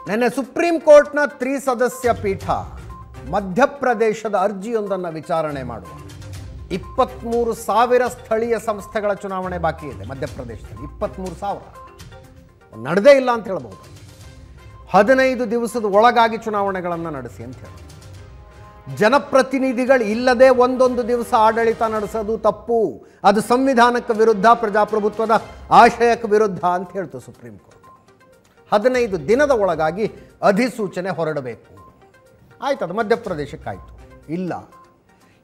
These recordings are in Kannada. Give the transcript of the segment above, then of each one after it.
ನೆನ್ನೆ ಸುಪ್ರೀಂ ಕೋರ್ಟ್ನ ತ್ರಿಸದಸ್ಯ ಪೀಠ ಮಧ್ಯಪ್ರದೇಶದ ಅರ್ಜಿಯೊಂದನ್ನು ವಿಚಾರಣೆ ಮಾಡುವ 23,000 ಸ್ಥಳೀಯ ಸಂಸ್ಥೆಗಳ ಚುನಾವಣೆ ಬಾಕಿ ಇದೆ ಮಧ್ಯಪ್ರದೇಶದಲ್ಲಿ. 23,000 ನಡೆದೇ ಇಲ್ಲ ಅಂತ ಹೇಳ್ಬೋದು. 15 ದಿವಸದ ಒಳಗಾಗಿ ಚುನಾವಣೆಗಳನ್ನು ನಡೆಸಿ ಅಂತ ಹೇಳಿ. ಜನಪ್ರತಿನಿಧಿಗಳು ಇಲ್ಲದೆ ಒಂದೊಂದು ದಿವಸ ಆಡಳಿತ ನಡೆಸೋದು ತಪ್ಪು, ಅದು ಸಂವಿಧಾನಕ್ಕೆ ವಿರುದ್ಧ, ಪ್ರಜಾಪ್ರಭುತ್ವದ ಆಶಯಕ್ಕೆ ವಿರುದ್ಧ ಅಂತ ಹೇಳ್ತು ಸುಪ್ರೀಂ ಕೋರ್ಟ್. 15 ದಿನದ ಒಳಗಾಗಿ ಅಧಿಸೂಚನೆ ಹೊರಡಬೇಕು. ಆಯ್ತು, ಅದು ಮಧ್ಯಪ್ರದೇಶಕ್ಕಾಯಿತು. ಇಲ್ಲ,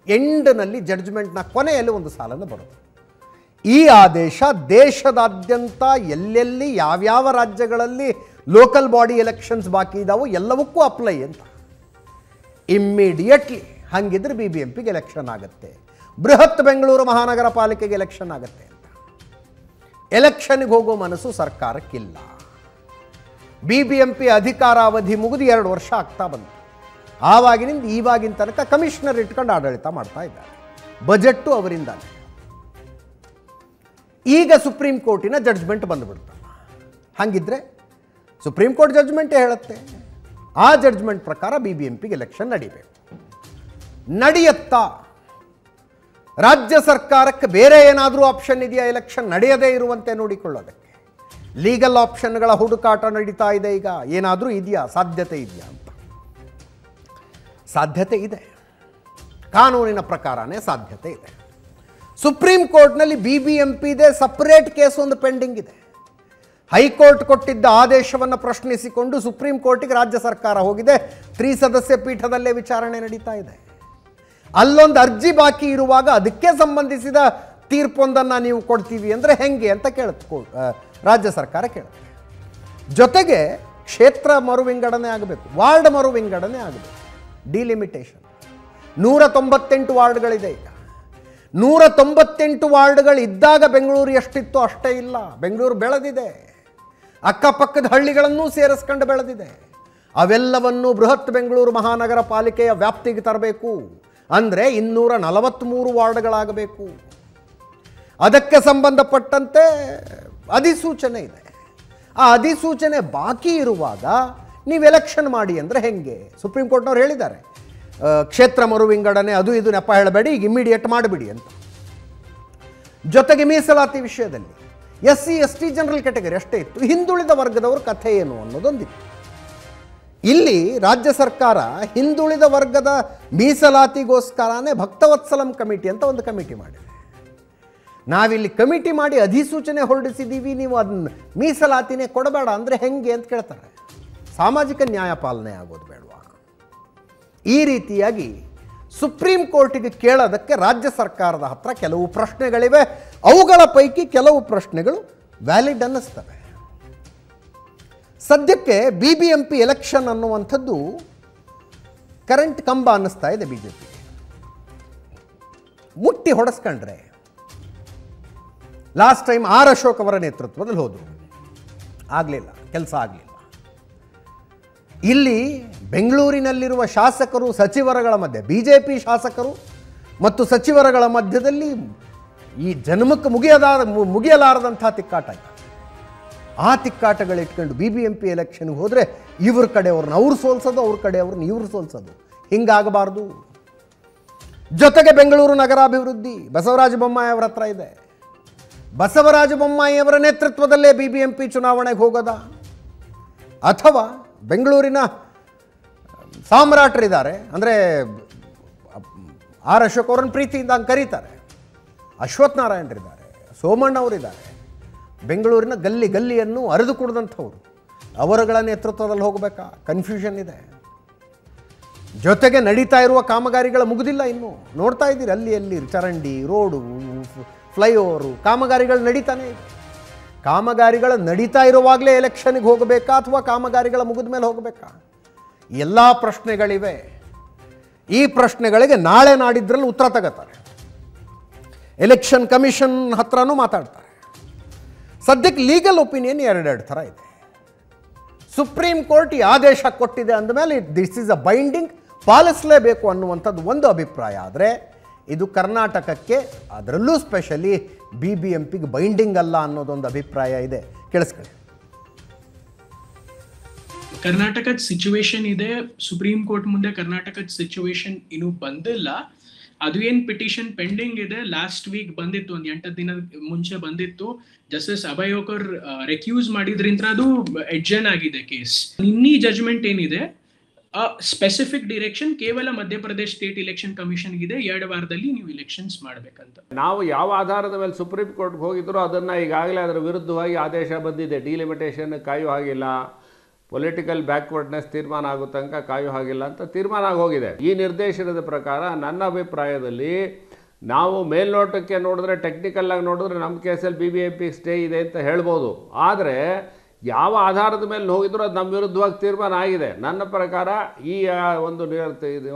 ಎಂಡ್ನಲ್ಲಿ ಜಡ್ಜ್ಮೆಂಟ್ನ ಕೊನೆಯಲ್ಲಿ ಒಂದು ಸಾಲನ್ನು ಬರೋದು. ಈ ಆದೇಶ ದೇಶದಾದ್ಯಂತ ಎಲ್ಲೆಲ್ಲಿ ಯಾವ್ಯಾವ ರಾಜ್ಯಗಳಲ್ಲಿ ಲೋಕಲ್ ಬಾಡಿ ಎಲೆಕ್ಷನ್ಸ್ ಬಾಕಿ ಇದ್ದಾವೋ ಎಲ್ಲವಕ್ಕೂ ಅಪ್ಲೈ ಅಂತ. ಇಮ್ಮಿಡಿಯೇಟ್ಲಿ ಹಂಗಿದ್ರೆ BBMPಗೆ ಎಲೆಕ್ಷನ್ ಆಗುತ್ತೆ, ಬೃಹತ್ ಬೆಂಗಳೂರು ಮಹಾನಗರ ಪಾಲಿಕೆಗೆ ಎಲೆಕ್ಷನ್ ಆಗುತ್ತೆ ಅಂತ. ಎಲೆಕ್ಷನ್ಗೆ ಹೋಗೋ ಮನಸ್ಸು ಸರ್ಕಾರಕ್ಕಿಲ್ಲ. BBMP ಅಧಿಕಾರಾವಧಿ ಮುಗಿದು 2 ವರ್ಷ ಆಗ್ತಾ ಬಂತು. ಆವಾಗಿನಿಂದ ಈವಾಗಿನ ತನಕ ಕಮಿಷನರ್ ಇಟ್ಕೊಂಡು ಆಡಳಿತ ಮಾಡ್ತಾ ಇದ್ದಾರೆ. ಬಜೆಟ್ಟು ಅವರಿಂದಾನೆ. ಈಗ ಸುಪ್ರೀಂ ಕೋರ್ಟಿನ ಜಡ್ಜ್ಮೆಂಟ್ ಬಂದುಬಿಡ್ತಲ್ಲ. ಹಾಗಿದ್ರೆ ಸುಪ್ರೀಂ ಕೋರ್ಟ್ ಜಡ್ಜ್ಮೆಂಟೇ ಹೇಳುತ್ತೆ, ಆ ಜಡ್ಜ್ಮೆಂಟ್ ಪ್ರಕಾರ BBMPಗೆ ಎಲೆಕ್ಷನ್ ನಡಿಬೇಕು. ನಡೆಯುತ್ತಾ? ರಾಜ್ಯ ಸರ್ಕಾರಕ್ಕೆ ಬೇರೆ ಏನಾದರೂ ಆಪ್ಷನ್ ಇದೆಯಾ ಎಲೆಕ್ಷನ್ ನಡೆಯದೇ ಇರುವಂತೆ ನೋಡಿಕೊಳ್ಳೋದಕ್ಕೆ? ಲೀಗಲ್ ಆಪ್ಷನ್ಗಳ ಹುಡುಕಾಟ ನಡೀತಾ ಇದೆ ಈಗ. ಏನಾದರೂ ಇದೆಯಾ, ಸಾಧ್ಯತೆ ಇದೆಯಾ ಅಂತ? ಸಾಧ್ಯತೆ ಇದೆ, ಕಾನೂನಿನ ಪ್ರಕಾರನೇ ಸಾಧ್ಯತೆ ಇದೆ. ಸುಪ್ರೀಂ ಕೋರ್ಟ್ನಲ್ಲಿ BBMPದೇ ಸಪರೇಟ್ ಕೇಸ್ ಒಂದು ಪೆಂಡಿಂಗ್ ಇದೆ. ಹೈಕೋರ್ಟ್ ಕೊಟ್ಟಿದ್ದ ಆದೇಶವನ್ನು ಪ್ರಶ್ನಿಸಿಕೊಂಡು ಸುಪ್ರೀಂ ಕೋರ್ಟಿಗೆ ರಾಜ್ಯ ಸರ್ಕಾರ ಹೋಗಿದೆ. ತ್ರಿಸದಸ್ಯ ಪೀಠದಲ್ಲೇ ವಿಚಾರಣೆ ನಡೀತಾ ಇದೆ. ಅಲ್ಲೊಂದು ಅರ್ಜಿ ಬಾಕಿ ಇರುವಾಗ ಅದಕ್ಕೆ ಸಂಬಂಧಿಸಿದ ತೀರ್ಪೊಂದನ್ನು ನೀವು ಕೊಡ್ತೀವಿ ಅಂದರೆ ಹೆಂಗೆ ಅಂತ ರಾಜ್ಯ ಸರ್ಕಾರ ಕೇಳುತ್ತೆ. ಜೊತೆಗೆ ಕ್ಷೇತ್ರ ಮರುವಿಂಗಡಣೆ ಆಗಬೇಕು, ವಾರ್ಡ್ ಮರುವಿಂಗಡಣೆ ಆಗಬೇಕು, ಡಿಲಿಮಿಟೇಷನ್. 198 ವಾರ್ಡ್ಗಳಿದೆ ಈಗ. 198 ವಾರ್ಡ್ಗಳು ಇದ್ದಾಗ ಬೆಂಗಳೂರು ಎಷ್ಟಿತ್ತು ಅಷ್ಟೇ ಇಲ್ಲ. ಬೆಂಗಳೂರು ಬೆಳೆದಿದೆ, ಅಕ್ಕಪಕ್ಕದ ಹಳ್ಳಿಗಳನ್ನೂ ಸೇರಿಸ್ಕೊಂಡು ಬೆಳೆದಿದೆ. ಅವೆಲ್ಲವನ್ನು ಬೃಹತ್ ಬೆಂಗಳೂರು ಮಹಾನಗರ ಪಾಲಿಕೆಯ ವ್ಯಾಪ್ತಿಗೆ ತರಬೇಕು ಅಂದರೆ 243 ವಾರ್ಡ್ಗಳಾಗಬೇಕು. ಅದಕ್ಕೆ ಸಂಬಂಧಪಟ್ಟಂತೆ ಅಧಿಸೂಚನೆ ಇದೆ. ಆ ಅಧಿಸೂಚನೆ ಬಾಕಿ ಇರುವಾಗ ನೀವು ಎಲೆಕ್ಷನ್ ಮಾಡಿ ಅಂದರೆ ಹೆಂಗೆ? ಸುಪ್ರೀಂ ಕೋರ್ಟ್ನವ್ರು ಹೇಳಿದ್ದಾರೆ, ಕ್ಷೇತ್ರ ಮರು ವಿಂಗಡಣೆ ಅದು ಇದು ನೆಪ ಹೇಳಬೇಡಿ, ಈಗ ಇಮ್ಮಿಡಿಯೇಟ್ ಮಾಡಿಬಿಡಿ ಅಂತ. ಜೊತೆಗೆ ಮೀಸಲಾತಿ ವಿಷಯದಲ್ಲಿ SC ST ಜನರಲ್ ಕ್ಯಾಟಗರಿ ಅಷ್ಟೇ ಇತ್ತು, ಹಿಂದುಳಿದ ವರ್ಗದವ್ರ ಕಥೆ ಏನು ಅನ್ನೋದೊಂದಿತ್ತು. ಇಲ್ಲಿ ರಾಜ್ಯ ಸರ್ಕಾರ ಹಿಂದುಳಿದ ವರ್ಗದ ಮೀಸಲಾತಿಗೋಸ್ಕರನೇ ಭಕ್ತವತ್ಸಲಂ ಕಮಿಟಿ ಅಂತ ಒಂದು ಕಮಿಟಿ ಮಾಡಿದೆ. ನಾವಿಲ್ಲಿ ಕಮಿಟಿ ಮಾಡಿ ಅಧಿಸೂಚನೆ ಹೊರಡಿಸಿದ್ದೀವಿ, ನೀವು ಅದನ್ನ ಮೀಸಲಾತಿನೇ ಕೊಡಬೇಡ ಅಂದರೆ ಹೆಂಗೆ ಅಂತ ಕೇಳ್ತಾರೆ. ಸಾಮಾಜಿಕ ನ್ಯಾಯ ಪಾಲನೆ ಆಗೋದು ಬೇಡವಾ? ಈ ರೀತಿಯಾಗಿ ಸುಪ್ರೀಂ ಕೋರ್ಟಿಗೆ ಕೇಳೋದಕ್ಕೆ ರಾಜ್ಯ ಸರ್ಕಾರದ ಹತ್ರ ಕೆಲವು ಪ್ರಶ್ನೆಗಳಿವೆ. ಅವುಗಳ ಪೈಕಿ ಕೆಲವು ಪ್ರಶ್ನೆಗಳು ವ್ಯಾಲಿಡ್ ಅನ್ನಿಸ್ತವೆ. ಸದ್ಯಕ್ಕೆ BBMP ಎಲೆಕ್ಷನ್ ಅನ್ನುವಂಥದ್ದು ಕರೆಂಟ್ ಕಂಬ ಅನ್ನಿಸ್ತಾ ಇದೆ BJPಗೆ. ಮುಟ್ಟಿ ಹೊಡೆಸ್ಕೊಂಡ್ರೆ ಲಾಸ್ಟ್ ಟೈಮ್ R ಅಶೋಕ್ ಅವರ ನೇತೃತ್ವದಲ್ಲಿ ಹೋದರು, ಆಗಲಿಲ್ಲ, ಕೆಲಸ ಆಗಲಿಲ್ಲ. ಇಲ್ಲಿ ಬೆಂಗಳೂರಿನಲ್ಲಿರುವ ಶಾಸಕರು ಸಚಿವರುಗಳ ಮಧ್ಯೆ, BJP ಶಾಸಕರು ಮತ್ತು ಸಚಿವರುಗಳ ಮಧ್ಯದಲ್ಲಿ ಈ ಜನ್ಮಕ್ಕೆ ಮುಗಿಯಲಾರದಂಥ ತಿಕ್ಕಾಟ ಆಯಿತು. ಆ ತಿಕ್ಕಾಟಗಳಿಟ್ಕೊಂಡು BBMP ಎಲೆಕ್ಷನ್ಗೆ ಹೋದರೆ ಇವ್ರ ಕಡೆಯವ್ರನ್ನ ಅವ್ರು ಸೋಲ್ಸೋದು, ಅವ್ರ ಕಡೆಯವ್ರನ್ನ ಇವ್ರು ಸೋಲ್ಸೋದು, ಹಿಂಗಾಗಬಾರ್ದು. ಜೊತೆಗೆ ಬೆಂಗಳೂರು ನಗರಾಭಿವೃದ್ಧಿ ಬಸವರಾಜ ಬೊಮ್ಮಾಯಿ ಅವರ ಹತ್ರ ಇದೆ. ಬಸವರಾಜ ಬೊಮ್ಮಾಯಿ ಅವರ ನೇತೃತ್ವದಲ್ಲೇ BBMP ಚುನಾವಣೆಗೆ ಹೋಗೋದ, ಅಥವಾ ಬೆಂಗಳೂರಿನ ಸಾಮ್ರಾಟರಿದ್ದಾರೆ, ಅಂದರೆ R ಅಶೋಕ್ ಅವರನ್ನು ಪ್ರೀತಿಯಿಂದ ಹಂಗೆ ಕರೀತಾರೆ, ಅಶ್ವಥ್ ನಾರಾಯಣರಿದ್ದಾರೆ, ಸೋಮಣ್ಣ ಅವರಿದ್ದಾರೆ, ಬೆಂಗಳೂರಿನ ಗಲ್ಲಿ ಗಲ್ಲಿಯನ್ನು ಅರೆದು ಕುಡಿದಂಥವ್ರು, ಅವರುಗಳ ನೇತೃತ್ವದಲ್ಲಿ ಹೋಗಬೇಕಾ? ಕನ್ಫ್ಯೂಷನ್ ಇದೆ. ಜೊತೆಗೆ ನಡೀತಾ ಇರುವ ಕಾಮಗಾರಿಗಳ ಮುಗಿದಿಲ್ಲ ಇನ್ನೂ. ನೋಡ್ತಾ ಇದ್ದೀರಿ, ಅಲ್ಲಿ ಚರಂಡಿ, ರೋಡು, ಫ್ಲೈಓವರು ಕಾಮಗಾರಿಗಳು ನಡೀತಾನೆ ಇದೆ. ಕಾಮಗಾರಿಗಳ ನಡೀತಾ ಇರುವಾಗಲೇ ಎಲೆಕ್ಷನ್ಗೆ ಹೋಗಬೇಕಾ ಅಥವಾ ಕಾಮಗಾರಿಗಳ ಮುಗಿದ ಮೇಲೆ ಹೋಗಬೇಕಾ? ಎಲ್ಲ ಪ್ರಶ್ನೆಗಳಿವೆ. ಈ ಪ್ರಶ್ನೆಗಳಿಗೆ ನಾಳೆ ನಾಡಿದ್ರಲ್ಲಿ ಉತ್ತರ ತಗೋತಾರೆ. ಎಲೆಕ್ಷನ್ ಕಮಿಷನ್ ಹತ್ರನೂ ಮಾತಾಡ್ತಾರೆ. ಸದ್ಯಕ್ಕೆ ಲೀಗಲ್ ಒಪಿನಿಯನ್ 2 ಥರ ಇದೆ. ಸುಪ್ರೀಂ ಕೋರ್ಟ್ ಈ ಆದೇಶ ಕೊಟ್ಟಿದೆ ಅಂದಮೇಲೆ ದಿಸ್ ಈಸ್ ಅ ಬೈಂಡಿಂಗ್, ಪಾಲಿಸಲೇಬೇಕು ಅನ್ನುವಂಥದ್ದು ಒಂದು ಅಭಿಪ್ರಾಯ. ಆದರೆ ಇದು ಕರ್ನಾಟಕಕ್ಕೆ, ಅದರಲ್ಲೂ ಸ್ಪೆಷಲಿ BBMPಗೆ ಬೈಂಡಿಂಗ್ ಅಲ್ಲ ಅನ್ನೋದೊಂದು ಅಭಿಪ್ರಾಯ ಇದೆ. ಕೇಳಿಸ್ಕೊಳ್ಳಿ. ಕರ್ನಾಟಕದ ಸಿಚುವೇಶನ್ ಇದೆ, ಸುಪ್ರೀಂ ಕೋರ್ಟ್ ಮುಂದೆ ಕರ್ನಾಟಕದ ಸಿಚುವೇಶನ್ ಇನ್ನೂ ಬಂದಿಲ್ಲ. ಅದು ಏನ್ ಪಿಟಿಷನ್ ಪೆಂಡಿಂಗ್ ಇದೆ, ಲಾಸ್ಟ್ ವೀಕ್ ಬಂದಿತ್ತು, ಒಂದ್ 8 ದಿನ ಮುಂಚೆ ಬಂದಿತ್ತು. ಜಸ್ಟಿಸ್ ಅಭಯೋಕರ್ ರೆಕ್ಯೂಸ್ ಮಾಡಿದ್ರಿಂದ ಅದು ಎಡ್ಜನ್ ಆಗಿದೆ ಕೇಸ್. ಇನ್ನೀ ಜಜ್ಮೆಂಟ್ ಏನಿದೆ, ಸ್ಪೆಸಿಫಿಕ್ ಡಿರೆಕ್ಷನ್ ಕೇವಲ ಮಧ್ಯಪ್ರದೇಶ ಸ್ಟೇಟ್ ಇಲೆಕ್ಷನ್ ಕಮಿಷನ್ ಇದೆ, 2 ವಾರದಲ್ಲಿ ನೀವು ಇಲೆಕ್ಷನ್ಸ್ ಮಾಡ್ಬೇಕಂತ. ನಾವು ಯಾವ ಆಧಾರದ ಮೇಲೆ ಸುಪ್ರೀಂ ಕೋರ್ಟ್ಗೆ ಹೋಗಿದ್ರು ಅದನ್ನು ಈಗಾಗಲೇ ಅದರ ವಿರುದ್ಧವಾಗಿ ಆದೇಶ ಬಂದಿದೆ. ಡಿಲಿಮಿಟೇಷನ್ ಕಾಯೋ ಹಾಗಿಲ್ಲ, ಪೊಲಿಟಿಕಲ್ ಬ್ಯಾಕ್ವರ್ಡ್ನೆಸ್ ತೀರ್ಮಾನ ಆಗೋ ತನಕ ಕಾಯೋ ಹಾಗಿಲ್ಲ ಅಂತ ತೀರ್ಮಾನ ಆಗೋಗಿದೆ. ಈ ನಿರ್ದೇಶನದ ಪ್ರಕಾರ ನನ್ನ ಅಭಿಪ್ರಾಯದಲ್ಲಿ ನಾವು ಮೇಲ್ನೋಟಕ್ಕೆ ನೋಡಿದ್ರೆ, ಟೆಕ್ನಿಕಲ್ಲಾಗಿ ನೋಡಿದ್ರೆ ನಮ್ಮ ಕೇಸಲ್ಲಿ BBMP ಸ್ಟೇ ಇದೆ ಅಂತ ಹೇಳ್ಬೋದು. ಆದರೆ ಯಾವ ಆಧಾರದ ಮೇಲೆ ಹೋಗಿದ್ರು ಅದು ನಮ್ಮ ವಿರುದ್ಧವಾಗಿ ತೀರ್ಮಾನ ಆಗಿದೆ. ನನ್ನ ಪ್ರಕಾರ ಈ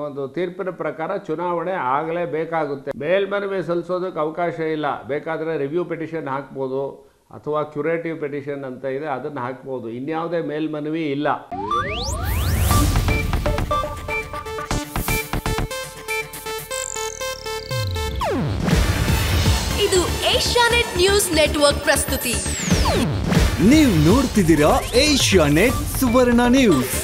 ಒಂದು ತೀರ್ಪಿನ ಪ್ರಕಾರ ಚುನಾವಣೆ ಆಗಲೇಬೇಕಾಗುತ್ತೆ. ಮೇಲ್ಮನವಿ ಸಲ್ಲಿಸೋದಕ್ಕೆ ಅವಕಾಶ ಇಲ್ಲ. ಬೇಕಾದರೆ ರಿವ್ಯೂ ಪಿಟಿಷನ್ ಹಾಕ್ಬೋದು ಅಥವಾ ಕ್ಯೂರೇಟಿವ್ ಪಿಟಿಷನ್ ಅಂತ ಇದೆ, ಅದನ್ನು ಹಾಕ್ಬೋದು. ಇನ್ಯಾವುದೇ ಮೇಲ್ಮನವಿ ಇಲ್ಲ. ಇದು ಏಷ್ಯಾನೆಟ್ ನ್ಯೂಸ್ ನೆಟ್ವರ್ಕ್ ಪ್ರಸ್ತುತಿ. ನೀವು ನೋಡ್ತಿದ್ದೀರಾ ಏಷ್ಯಾನೆಟ್ ಸುವರ್ಣ ನ್ಯೂಸ್.